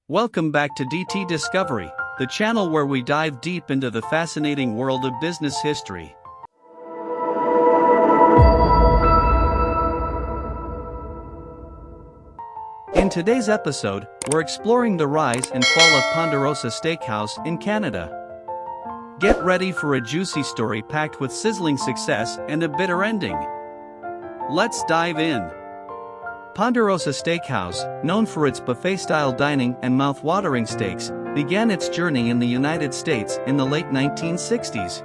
Welcome back to DT Discovery, the channel where we dive deep into the fascinating world of business history. In today's episode, we're exploring the rise and fall of Ponderosa Steakhouse in Canada. Get ready for a juicy story packed with sizzling success and a bitter ending. Let's dive in. Ponderosa Steakhouse, known for its buffet-style dining and mouth-watering steaks, began its journey in the United States in the late 1960s.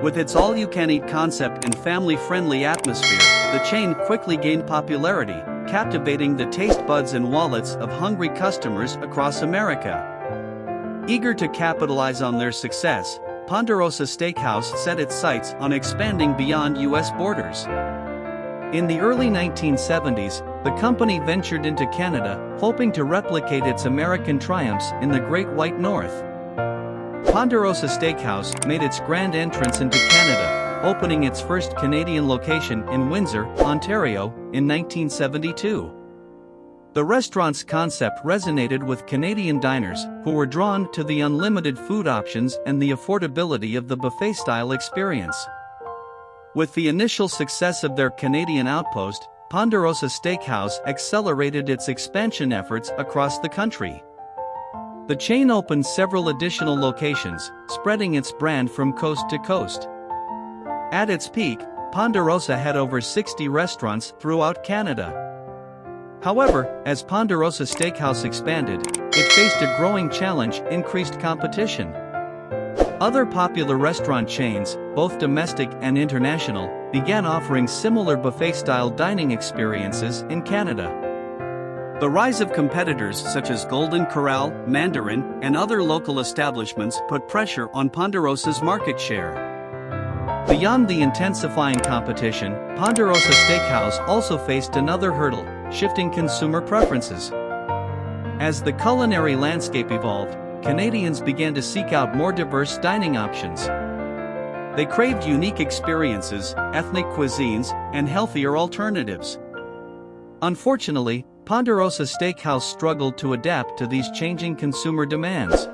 With its all-you-can-eat concept and family-friendly atmosphere, the chain quickly gained popularity, captivating the taste buds and wallets of hungry customers across America. Eager to capitalize on their success, Ponderosa Steakhouse set its sights on expanding beyond U.S. borders. In the early 1970s, the company ventured into Canada, hoping to replicate its American triumphs in the Great White North. Ponderosa Steakhouse made its grand entrance into Canada, opening its first Canadian location in Windsor, Ontario, in 1972. The restaurant's concept resonated with Canadian diners, who were drawn to the unlimited food options and the affordability of the buffet-style experience. With the initial success of their Canadian outpost, Ponderosa Steakhouse accelerated its expansion efforts across the country. The chain opened several additional locations, spreading its brand from coast to coast. At its peak, Ponderosa had over 60 restaurants throughout Canada. However, as Ponderosa Steakhouse expanded, it faced a growing challenge: increased competition. Other popular restaurant chains, both domestic and international, began offering similar buffet-style dining experiences in Canada. The rise of competitors such as Golden Corral, Mandarin, and other local establishments put pressure on Ponderosa's market share. Beyond the intensifying competition, Ponderosa Steakhouse also faced another hurdle: shifting consumer preferences. As the culinary landscape evolved, Canadians began to seek out more diverse dining options. They craved unique experiences, ethnic cuisines, and healthier alternatives. Unfortunately, Ponderosa Steakhouse struggled to adapt to these changing consumer demands.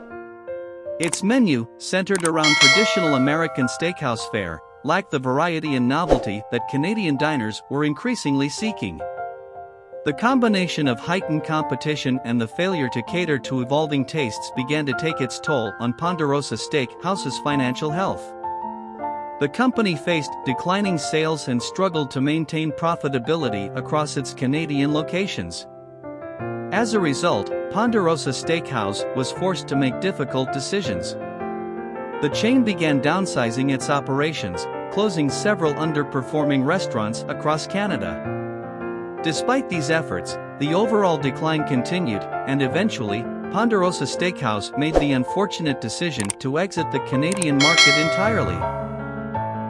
Its menu, centered around traditional American steakhouse fare, lacked the variety and novelty that Canadian diners were increasingly seeking. The combination of heightened competition and the failure to cater to evolving tastes began to take its toll on Ponderosa Steakhouse's financial health. The company faced declining sales and struggled to maintain profitability across its Canadian locations. As a result, Ponderosa Steakhouse was forced to make difficult decisions. The chain began downsizing its operations, closing several underperforming restaurants across Canada. Despite these efforts, the overall decline continued, and eventually, Ponderosa Steakhouse made the unfortunate decision to exit the Canadian market entirely.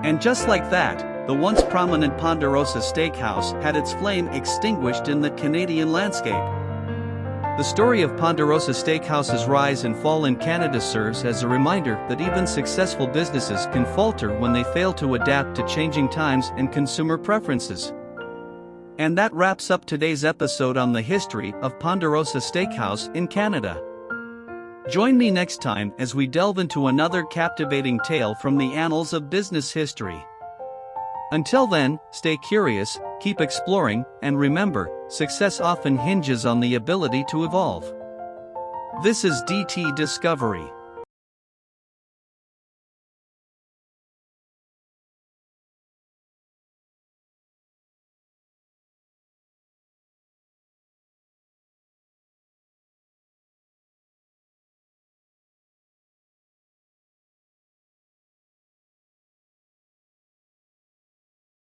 And just like that, the once prominent Ponderosa Steakhouse had its flame extinguished in the Canadian landscape. The story of Ponderosa Steakhouse's rise and fall in Canada serves as a reminder that even successful businesses can falter when they fail to adapt to changing times and consumer preferences. And that wraps up today's episode on the history of Ponderosa Steakhouse in Canada. Join me next time as we delve into another captivating tale from the annals of business history. Until then, stay curious, keep exploring, and remember, success often hinges on the ability to evolve. This is DT Discovery.